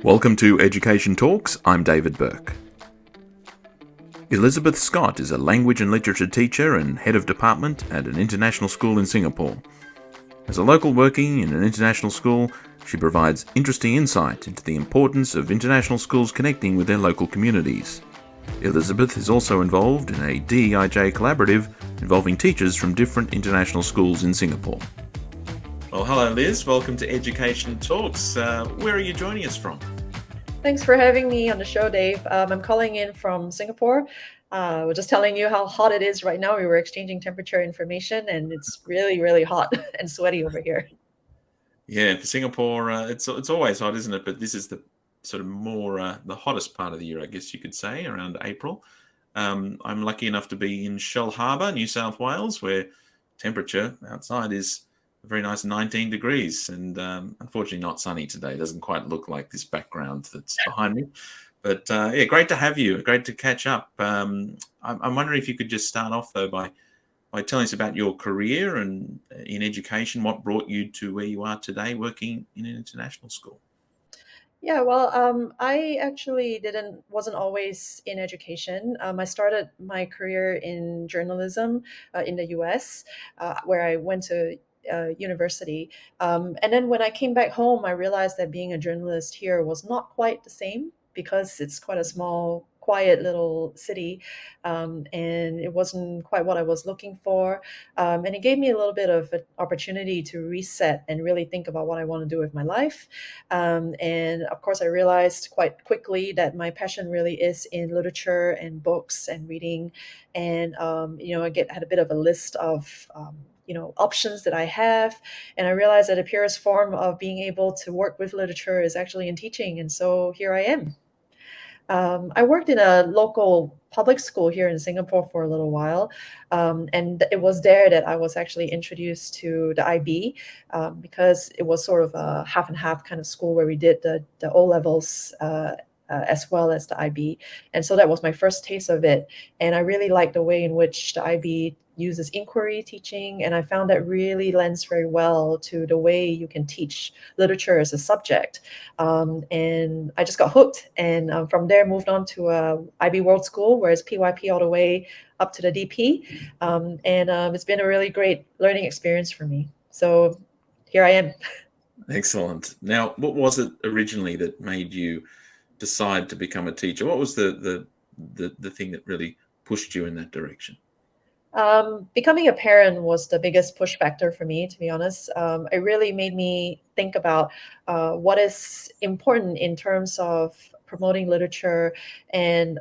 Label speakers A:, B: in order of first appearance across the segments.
A: Welcome to Education Talks. I'm David Burke. Elizabeth Scott is a language and literature teacher and head of department at an international school in Singapore. As a local working in an international school, she provides interesting insight into the importance of international schools connecting with their local communities. Elizabeth is also involved in a DEIJ collaborative involving teachers from different international schools in Singapore. Well, hello Liz, welcome to Education Talks. Where are you joining us from?
B: Thanks for having me on the show, Dave. I'm calling in from Singapore. We're just telling you how hot it is right now. We were exchanging temperature information, and it's really, really hot and sweaty over here.
A: Yeah, for Singapore, it's always hot, isn't it? But this is the sort of more the hottest part of the year, I guess you could say, around April. I'm lucky enough to be in Shell Harbour, New South Wales, where temperature outside is a very nice 19 degrees, and unfortunately not sunny today. It doesn't quite look like this background that's behind me. But yeah, great to have you. Great to catch up. I'm wondering if you could just start off, though, by telling us about your career and in education, what brought you to where you are today working in an international school.
B: Yeah, well, I actually wasn't always in education. I started my career in journalism in the US, where I went to university. And then when I came back home, I realized that being a journalist here was not quite the same because it's quite a small, quiet little city, and it wasn't quite what I was looking for. And it gave me a little bit of an opportunity to reset and really think about what I want to do with my life. And of course, I realized quite quickly that my passion really is in literature and books and reading. And had a bit of a list of options that I have, and I realized that the purest form of being able to work with literature is actually in teaching, and so here I am. I worked in a local public school here in Singapore for a little while, and it was there that I was actually introduced to the IB, because it was sort of a half and half kind of school where we did the O levels. As well as the IB. And so that was my first taste of it. And I really liked the way in which the IB uses inquiry teaching. And I found that really lends very well to the way you can teach literature as a subject. And I just got hooked. And from there, moved on to IB World School, where it's PYP all the way up to the DP. It's been a really great learning experience for me. So here I am.
A: Excellent. Now, what was it originally that made you decide to become a teacher? What was the thing that really pushed you in that direction?
B: Becoming a parent was the biggest push factor for me, to be honest. It really made me think about what is important in terms of promoting literature. And,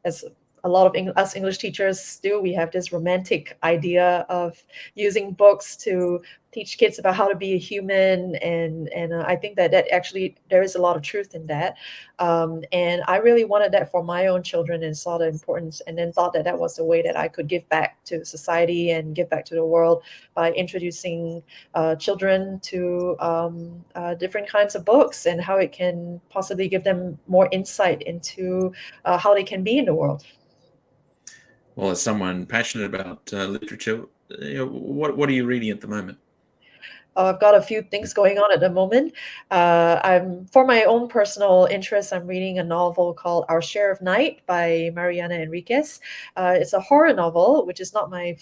B: as a lot of us English teachers do, we have this romantic idea of using books to teach kids about how to be a human. And I think that actually there is a lot of truth in that. And I really wanted that for my own children and saw the importance, and then thought that that was the way that I could give back to society and give back to the world by introducing children to different kinds of books and how it can possibly give them more insight into how they can be in the world.
A: Well, as someone passionate about literature, what are you reading at the moment?
B: I've got a few things going on at the moment. I'm For my own personal interest, I'm reading a novel called Our Share of Night by Mariana Enriquez. It's a horror novel, which is not my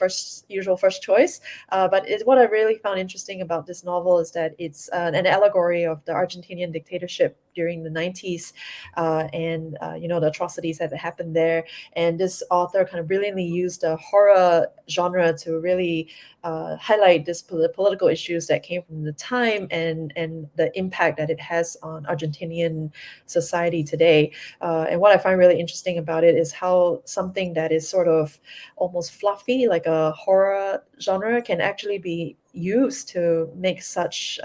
B: usual first choice. But what I really found interesting about this novel is that it's an allegory of the Argentinian dictatorship during the 90s, and the atrocities that happened there. And this author kind of brilliantly used the horror genre to really highlight this political issues that came from the time, and the impact that it has on Argentinian society today. And what I find really interesting about it is how something that is sort of almost fluffy, like a horror genre, can actually be used to make such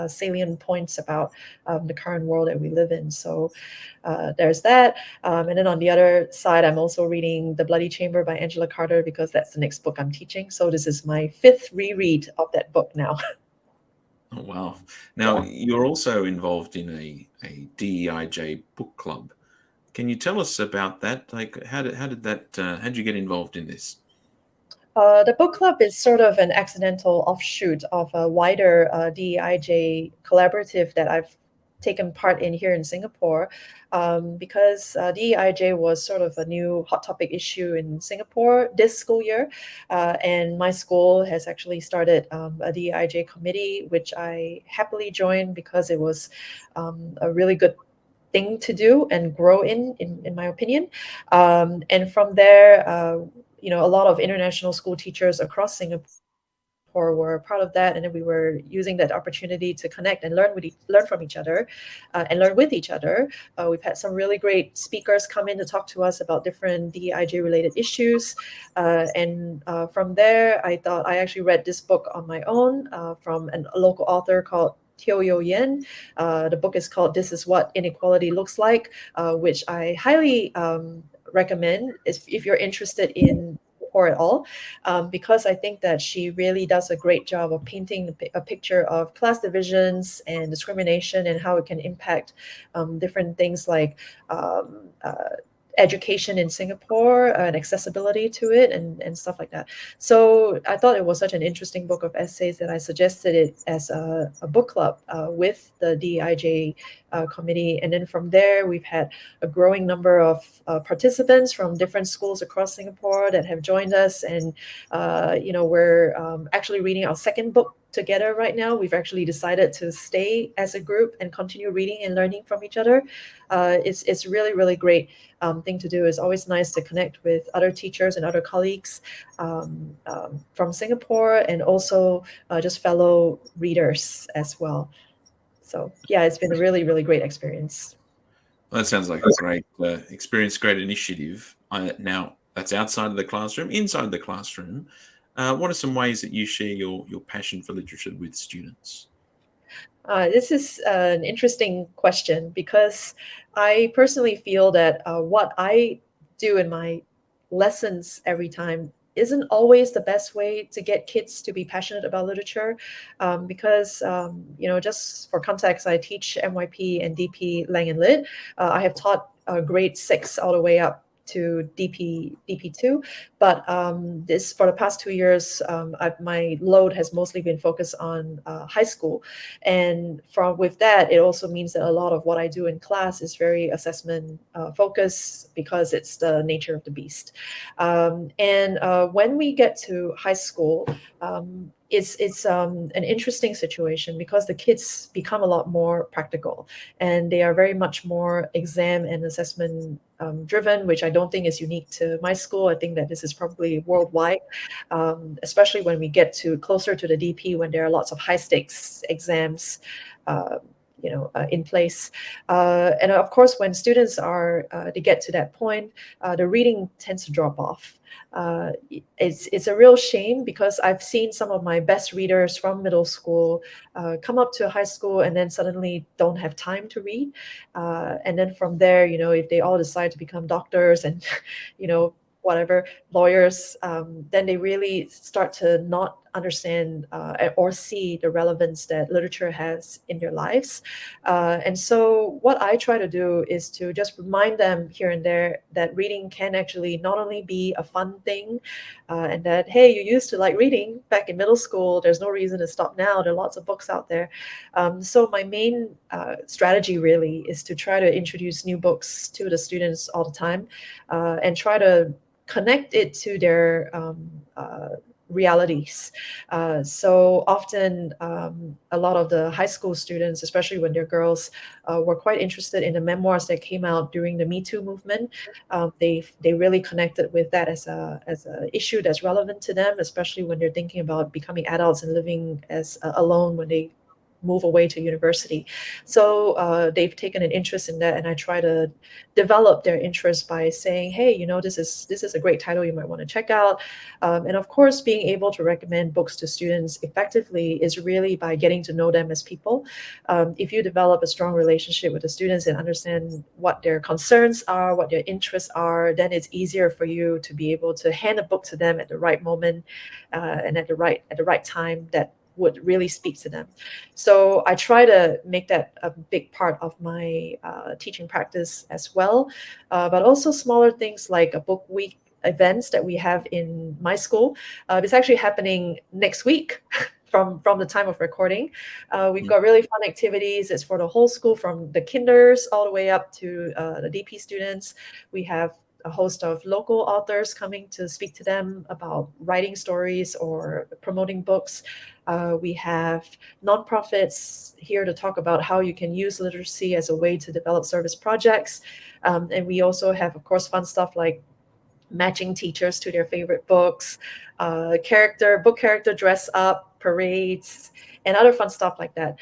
B: salient points about the current world that we live in. So there's that. And then on the other side, I'm also reading The Bloody Chamber by Angela Carter, because that's the next book I'm teaching. So this is my fifth reread of that book now.
A: Oh, wow. Now, you're also involved in a DEIJ book club. Can you tell us about that? Like, how did you get involved in this?
B: The book club is sort of an accidental offshoot of a wider DEIJ collaborative that I've taken part in here in Singapore, because DEIJ was sort of a new hot topic issue in Singapore this school year. And my school has actually started a DEIJ committee, which I happily joined because it was a really good thing to do and grow in my opinion. And from there, a lot of international school teachers across Singapore were part of that, and then we were using that opportunity to connect and learn from each other, and learn with each other. We've had some really great speakers come in to talk to us about different DEIJ related issues, and from there, I thought I actually read this book on my own from a local author called Teo Yo Yen. The book is called "This Is What Inequality Looks Like," which I highly recommend if you're interested in or at all, because I think that she really does a great job of painting a picture of class divisions and discrimination and how it can impact different things like education in Singapore and accessibility to it and stuff like that. So I thought it was such an interesting book of essays that I suggested it as a book club with the DEIJ committee. And then from there, we've had a growing number of participants from different schools across Singapore that have joined us. And, we're actually reading our second book together right now. We've actually decided to stay as a group and continue reading and learning from each other. It's really, really great thing to do. It's always nice to connect with other teachers and other colleagues from Singapore, and also just fellow readers as well. So yeah, it's been a really, really great experience.
A: Well, that sounds like a great experience, great initiative. Now, that's outside of the classroom. Inside the classroom, what are some ways that you share your passion for literature with students?
B: This is an interesting question because I personally feel that what I do in my lessons every time isn't always the best way to get kids to be passionate about literature. Because, just for context, I teach MYP and DP Lang and Lit. I have taught grade 6 all the way up to DP2, but this for the past 2 years, my load has mostly been focused on high school, and from with that, it also means that a lot of what I do in class is very assessment focused because it's the nature of the beast. And when we get to high school, it's an interesting situation because the kids become a lot more practical, and they are very much more exam and assessment driven, which I don't think is unique to my school. I think that this is probably worldwide, especially when we get to closer to the DP, when there are lots of high stakes exams in place. And of course, when students they get to that point, the reading tends to drop off. It's a real shame because I've seen some of my best readers from middle school come up to high school and then suddenly don't have time to read. And then from there, if they all decide to become doctors and, whatever, lawyers, then they really start to not understand or see the relevance that literature has in their lives. And so what I try to do is to just remind them here and there that reading can actually not only be a fun thing, and that, hey, you used to like reading back in middle school, there's no reason to stop now. There are lots of books out there. So my main strategy really is to try to introduce new books to the students all the time, and try to connect it to their realities. So often, a lot of the high school students, especially when they're girls, were quite interested in the memoirs that came out during the Me Too movement. They really connected with that as a issue that's relevant to them, especially when they're thinking about becoming adults and living as alone when they move away to university. So they've taken an interest in that, and I try to develop their interest by saying, hey, this is a great title you might want to check out. And of course, being able to recommend books to students effectively is really by getting to know them as people. If you develop a strong relationship with the students and understand what their concerns are, what their interests are, then it's easier for you to be able to hand a book to them at the right moment, and at the right time that would really speak to them. So I try to make that a big part of my teaching practice as well, but also smaller things like a book week events that we have in my school. It's actually happening next week. From the time of recording, we've got really fun activities. It's for the whole school, from the kinders all the way up to the DP students. We have a host of local authors coming to speak to them about writing stories or promoting books. We have nonprofits here to talk about how you can use literacy as a way to develop service projects. And we also have, of course, fun stuff like matching teachers to their favorite books, book character dress up, parades, and other fun stuff like that.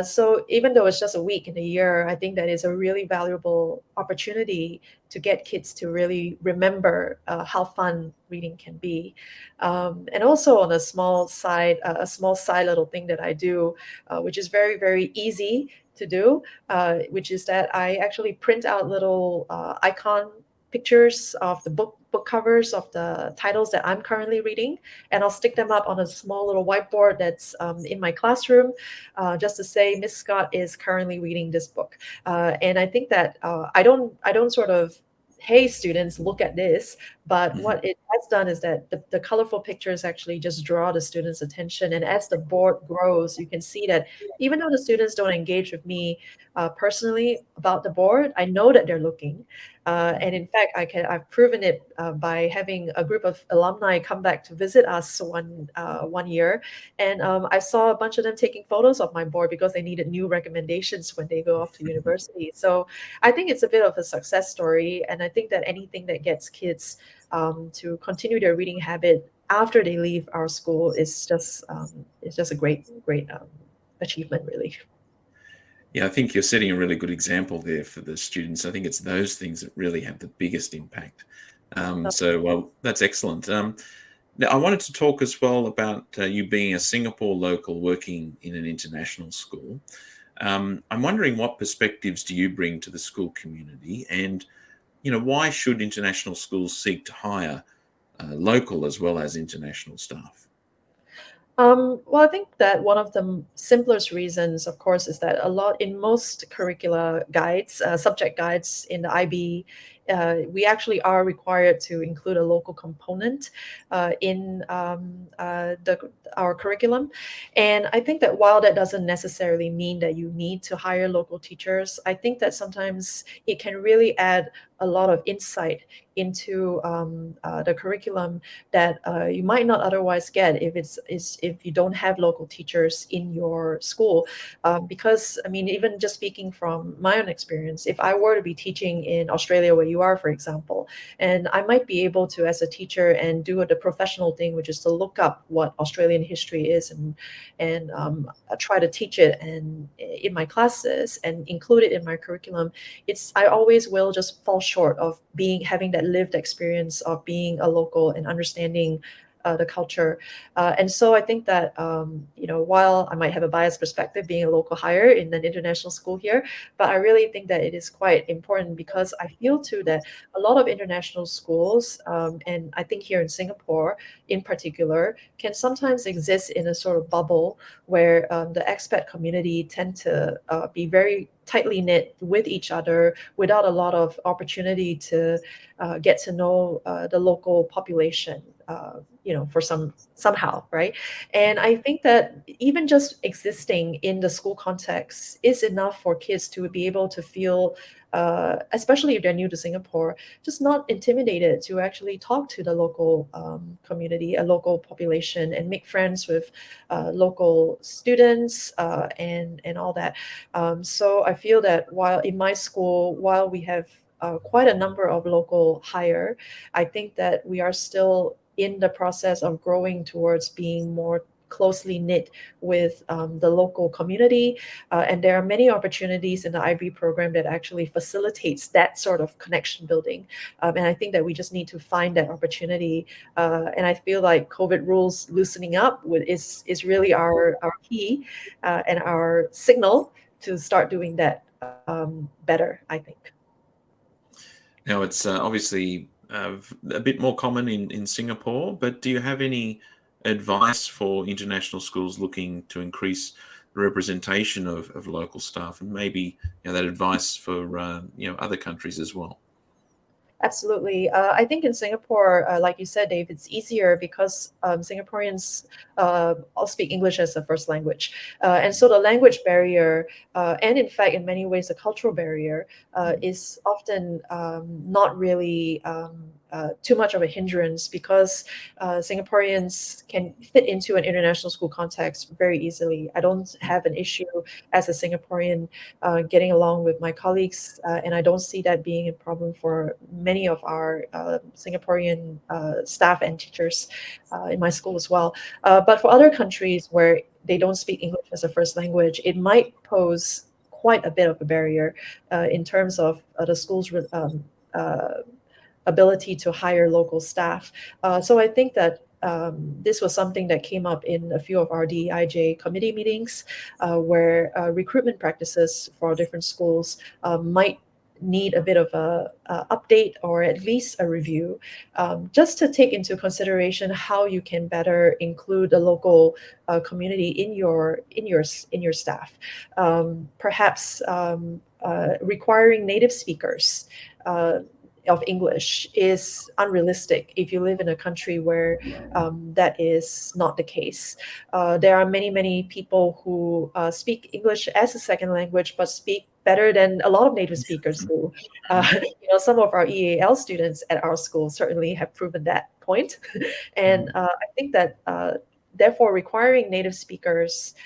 B: So even though it's just a week in a year, I think that is a really valuable opportunity to get kids to really remember how fun reading can be. And also on a small side little thing that I do, which is very, very easy to do, which is that I actually print out little icon pictures of the book covers of the titles that I'm currently reading, and I'll stick them up on a small little whiteboard that's in my classroom, just to say Miss Scott is currently reading this book. And I think that I don't sort of, hey students, look at this, but what it has done is that the colorful pictures actually just draw the students' attention, and as the board grows, you can see that even though the students don't engage with me personally about the board, I know that they're looking. And in fact, I've proven it by having a group of alumni come back to visit us one year, and I saw a bunch of them taking photos of my board because they needed new recommendations when they go off to university. So I think it's a bit of a success story, and I think that anything that gets kids to continue their reading habit after they leave our school is just a great achievement, really.
A: Yeah, I think you're setting a really good example there for the students. I think it's those things that really have the biggest impact. Well, that's excellent. Now, I wanted to talk as well about you being a Singapore local working in an international school. I'm wondering, what perspectives do you bring to the school community, and why should international schools seek to hire local as well as international staff?
B: Well, I think that one of the simplest reasons, of course, is that in most curricula guides, subject guides in the IB, we actually are required to include a local component in our curriculum. And I think that while that doesn't necessarily mean that you need to hire local teachers, I think that sometimes it can really add a lot of insight into the curriculum that you might not otherwise get if you don't have local teachers in your school. Because I mean, even just speaking from my own experience, if I were to be teaching in Australia, where you are, for example, and I might be able to, as a teacher, and do the professional thing, which is to look up what Australian history is, and try to teach it and in my classes and include it in my curriculum. I always will just fall short of having that lived experience of being a local and understanding the culture. And so I think that, while I might have a biased perspective being a local hire in an international school here, but I really think that it is quite important, because I feel too that a lot of international schools, and I think here in Singapore in particular, can sometimes exist in a sort of bubble where the expat community tend to be very tightly knit with each other without a lot of opportunity to get to know the local population, for somehow, right? And I think that even just existing in the school context is enough for kids to be able to feel, especially if they're new to Singapore, just not intimidated to actually talk to the local community, a local population, and make friends with local students, and all that. So I feel that while in my school, while we have quite a number of local hire, I think that we are still in the process of growing towards being more closely knit with the local community. And there are many opportunities in the IB program that actually facilitates that sort of connection building. And I think that we just need to find that opportunity. And I feel like COVID rules loosening up is really our key and our signal to start doing that better, I think.
A: Now, it's obviously a bit more common in Singapore, but do you have any advice for international schools looking to increase the representation of local staff, and maybe that advice for other countries as well?
B: Absolutely. I think in Singapore, like you said, Dave, it's easier because Singaporeans all speak English as a first language. And so the language barrier, and in fact, in many ways, the cultural barrier,
A: Mm,
B: is often not really too much of a hindrance because Singaporeans can fit into an international school context very easily. I don't
A: mm,
B: have an issue as a Singaporean getting along with my colleagues, and I don't see that being a problem for many of our Singaporean staff and teachers in my school as well. But for other countries where they don't speak English as a first language, it might pose quite a bit of a barrier in terms of the school's ability to hire local staff. So I think that this was something that came up in a few of our DEIJ committee meetings, where recruitment practices for different schools might need a bit of a update or at least a review, just to take into consideration how you can better include the local community in your staff. Perhaps requiring native speakers of English is unrealistic if you live in a country where that is not the case. There are many, many people who speak English as a second language, but speak better than a lot of native speakers do.
A: mm,
B: Some of our EAL students at our school certainly have proven that point. And
A: mm,
B: I think that therefore requiring native speakers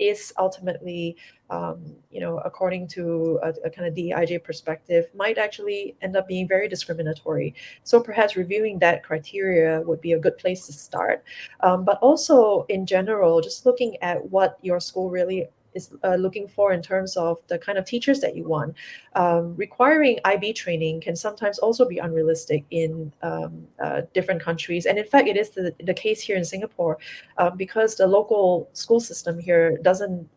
B: is ultimately according to a kind of DEIJ perspective, might actually end up being very discriminatory. So perhaps reviewing that criteria would be a good place to start. But also, in general, just looking at what your school really is looking for in terms of the kind of teachers that you want. Requiring IB training can sometimes also be unrealistic in different countries. And in fact, it is the case here in Singapore because the local school system here doesn't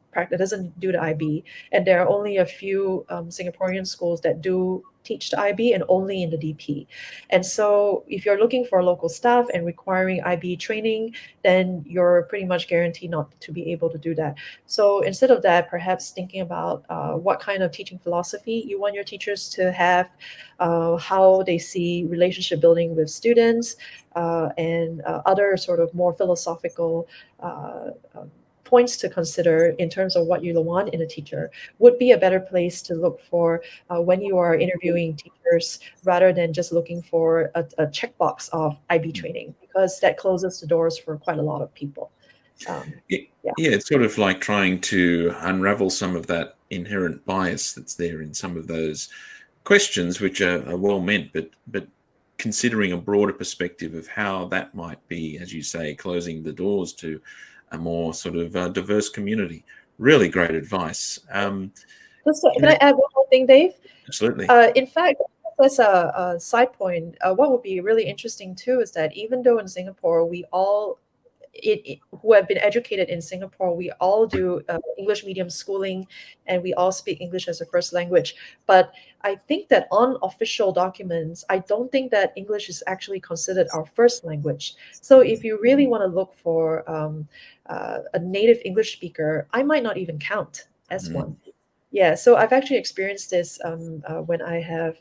B: do the IB, and there are only a few Singaporean schools that do teach the IB and only in the DP. And so, if you're looking for local staff and requiring IB training, then you're pretty much guaranteed not to be able to do that. So, instead of that, perhaps thinking about what kind of teaching philosophy you want your teachers to have, how they see relationship building with students, and other sort of more philosophical um, points to consider in terms of what you want in a teacher would be a better place to look for when you are interviewing teachers rather than just looking for a checkbox of IB
A: mm.
B: training, because that closes the doors for quite a lot of people. Um,
A: Yeah,
B: yeah,
A: yeah, it's sort of like trying to unravel some of that inherent bias that's there in some of those questions, which are well meant, but considering a broader perspective of how that might be, as you say, closing the doors to a more sort of diverse community. Really great advice.
B: can I add one more thing, Dave?
A: Absolutely.
B: In fact, as a side point, what would be really interesting too is that even though in Singapore we all who have been educated in Singapore, we all do English medium schooling and we all speak English as a first language. But I think that on official documents, I don't think that English is actually considered our first language. So if you really want to look for a native English speaker, I might not even count as
A: Mm,
B: one. Yeah, so I've actually experienced this when I have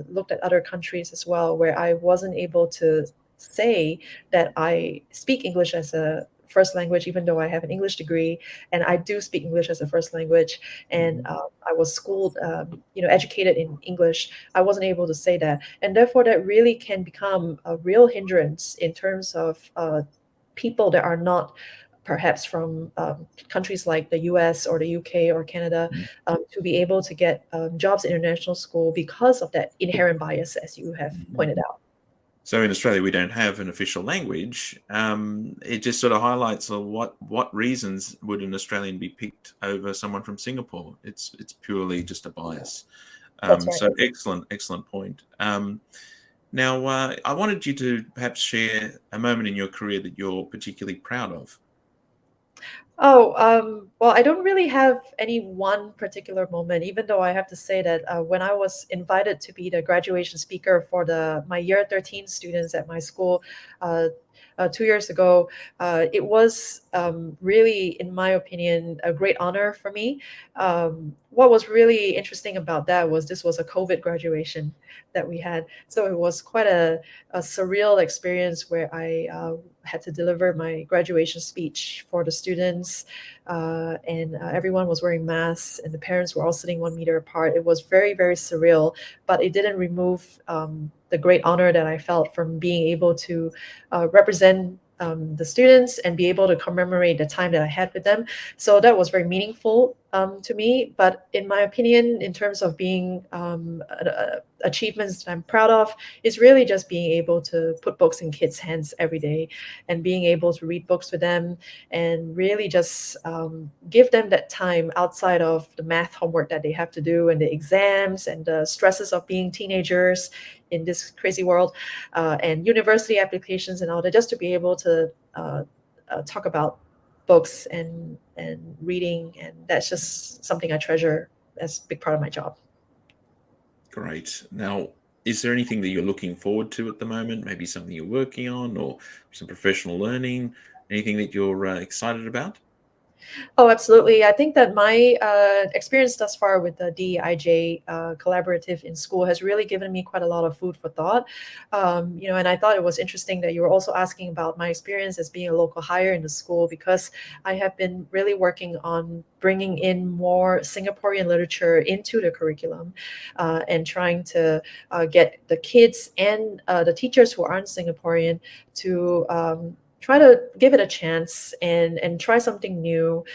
B: looked at other countries as well, where I wasn't able to say that I speak English as a first language, even though I have an English degree and I do speak English as a first language. And
A: mm,
B: I was schooled, educated in English. I wasn't able to say that, and therefore that really can become a real hindrance in terms of people that are not perhaps from countries like the US or the UK or Canada,
A: mm,
B: to be able to get jobs in international school because of that inherent bias, as you have
A: mm.
B: pointed out.
A: So in Australia, we don't have an official language. It just sort of highlights what reasons would an Australian be picked over someone from Singapore. It's purely just a bias.
B: That's right.
A: So excellent point. Now, I wanted you to perhaps share a moment in your career that you're particularly proud of.
B: Oh, well, I don't really have any one particular moment, even though I have to say that when I was invited to be the graduation speaker for the my year 13 students at my school, uh, 2 years ago, it was really, in my opinion, a great honor for me. What was really interesting about that was this was a COVID graduation that we had. So it was quite a surreal experience where I had to deliver my graduation speech for the students, and everyone was wearing masks, and the parents were all sitting 1 meter apart. It was very, very surreal, but it didn't remove the great honor that I felt from being able to represent the students and be able to commemorate the time that I had with them. So that was very meaningful to me. But in my opinion, in terms of being achievements that I'm proud of, is really just being able to put books in kids' hands every day and being able to read books with them and really just give them that time outside of the math homework that they have to do and the exams and the stresses of being teenagers in this crazy world, and university applications and all that, just to be able to talk about books and reading, and that's just something I treasure as a big part of my job.
A: Great. Now, is there anything that you're looking forward to at the moment? Maybe something you're working on or some professional learning? Anything that you're excited about?
B: Oh, absolutely. I think that my experience thus far with the DEIJ collaborative in school has really given me quite a lot of food for thought. And I thought it was interesting that you were also asking about my experience as being a local hire in the school, because I have been really working on bringing in more Singaporean literature into the curriculum, and trying to get the kids and the teachers who aren't Singaporean to try to give it a chance and try something new,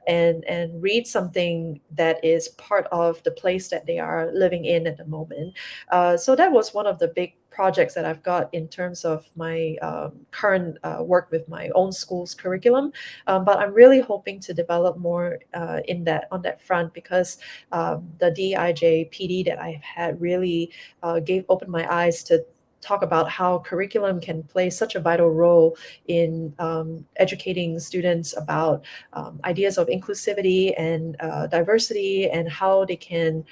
B: and read something that is part of the place that they are living in at the moment. So that was one of the big projects that I've got in terms of my current work with my own school's curriculum. But I'm really hoping to develop more on that front, because the DIJ PD that I've had really opened my eyes to talk about how curriculum can play such a vital role in educating students about ideas of inclusivity and diversity, and how they can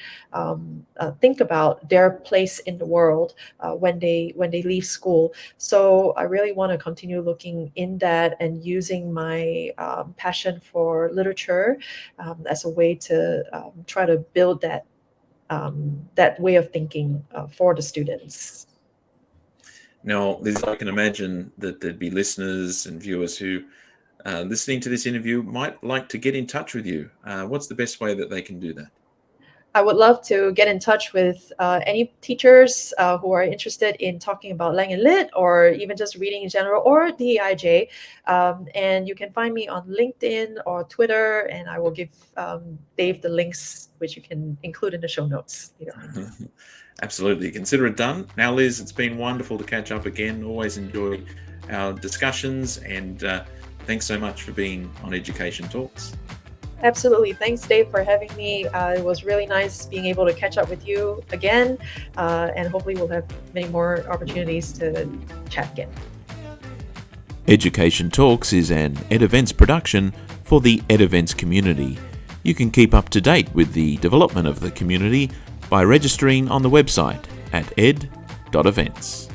B: think about their place in the world when they leave school. So I really want to continue looking in that and using my passion for literature as a way to try to build that way of thinking for the students.
A: Now, I can imagine that there'd be listeners and viewers who, listening to this interview, might like to get in touch with you. What's the best way that they can do that?
B: I would love to get in touch with any teachers who are interested in talking about Lang and Lit, or even just reading in general, or DEIJ. And you can find me on LinkedIn or Twitter, and I will give Dave the links, which you can include in the show notes later on.
A: Absolutely. Consider it done. Now, Liz, it's been wonderful to catch up again. Always enjoy our discussions, and thanks so much for being on Education Talks.
B: Absolutely. Thanks, Dave, for having me. It was really nice being able to catch up with you again, and hopefully we'll have many more opportunities to chat again.
C: Education Talks is an EdEvents production for the EdEvents community. You can keep up to date with the development of the community by registering on the website at ed.events.